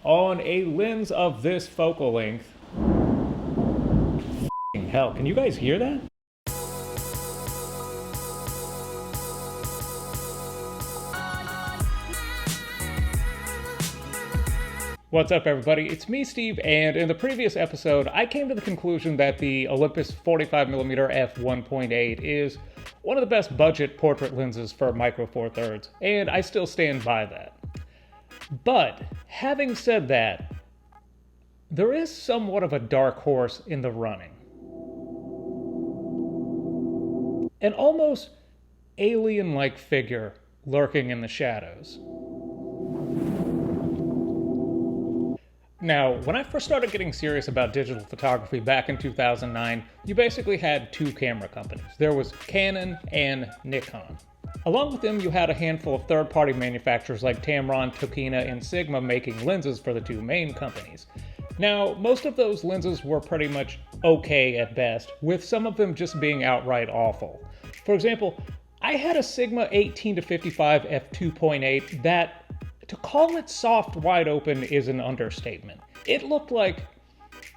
on a lens of this focal length. F***ing hell, can you guys hear that? What's up everybody, it's me Steve, and in the previous episode I came to the conclusion that the Olympus 45mm f1.8 is one of the best budget portrait lenses for micro four thirds, and I still stand by that. But having said that, there is somewhat of a dark horse in the running. An almost alien-like figure lurking in the shadows. Now, when I first started getting serious about digital photography back in 2009, you basically had two camera companies. There was Canon and Nikon. Along with them, you had a handful of third-party manufacturers like Tamron, Tokina, and Sigma making lenses for the two main companies. Now, most of those lenses were pretty much okay at best, with some of them just being outright awful. For example, I had a Sigma 18-55 f2.8 that, to call it soft wide open is an understatement. It looked like,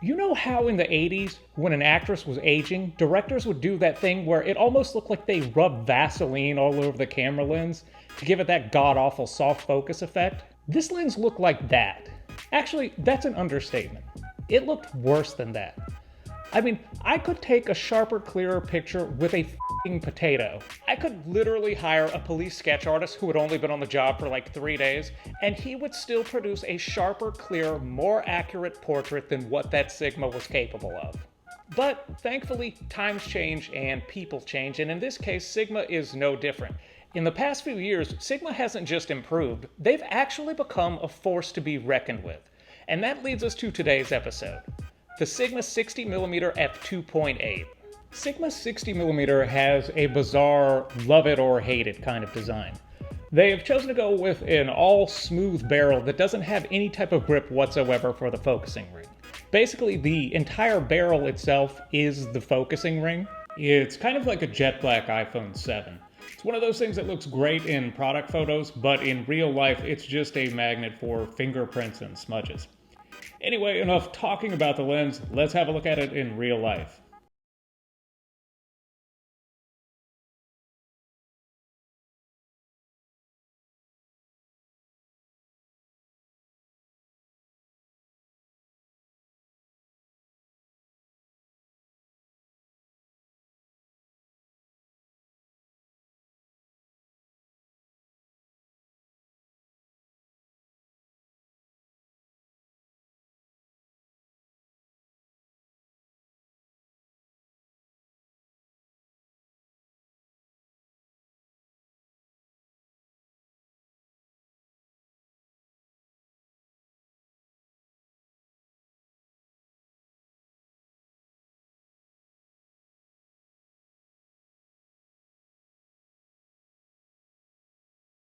you know how in the 80s, when an actress was aging, directors would do that thing where it almost looked like they rubbed Vaseline all over the camera lens to give it that god-awful soft focus effect? This lens looked like that. Actually, that's an understatement. It looked worse than that. I mean, I could take a sharper, clearer picture with a f***ing potato. I could literally hire a police sketch artist who had only been on the job for like 3 days, and he would still produce a sharper, clearer, more accurate portrait than what that Sigma was capable of. But thankfully, times change and people change, and in this case, Sigma is no different. In the past few years, Sigma hasn't just improved, they've actually become a force to be reckoned with. And that leads us to today's episode. The Sigma 60mm f2.8. Sigma 60mm has a bizarre love it or hate it kind of design. They have chosen to go with an all smooth barrel that doesn't have any type of grip whatsoever for the focusing ring. Basically, the entire barrel itself is the focusing ring. It's kind of like a jet black iPhone 7. It's one of those things that looks great in product photos, but in real life it's just a magnet for fingerprints and smudges. Anyway, enough talking about the lens, let's have a look at it in real life.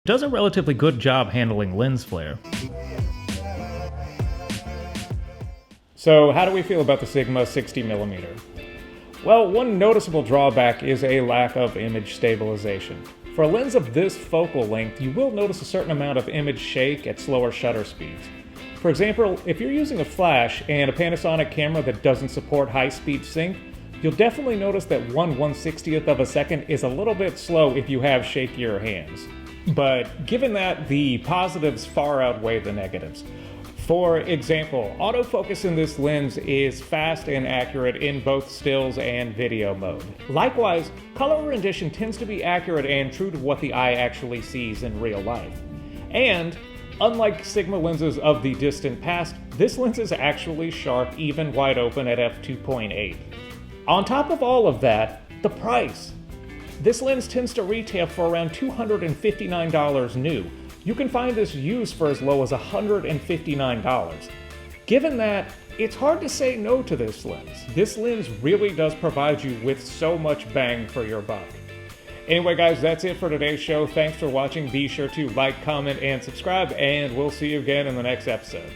Does a relatively good job handling lens flare. So how do we feel about the Sigma 60mm? Well, one noticeable drawback is a lack of image stabilization. For a lens of this focal length, you will notice a certain amount of image shake at slower shutter speeds. For example, if you're using a flash and a Panasonic camera that doesn't support high-speed sync, you'll definitely notice that 1/160th of a second is a little bit slow if you have shakier hands. But given that, the positives far outweigh the negatives. For example, autofocus in this lens is fast and accurate in both stills and video mode. Likewise, color rendition tends to be accurate and true to what the eye actually sees in real life. And, unlike Sigma lenses of the distant past, this lens is actually sharp even wide open at f2.8. On top of all of that, the price. This lens tends to retail for around $259 new. You can find this used for as low as $159. Given that, it's hard to say no to this lens. This lens really does provide you with so much bang for your buck. Anyway guys, that's it for today's show. Thanks for watching. Be sure to like, comment, and subscribe, and we'll see you again in the next episode.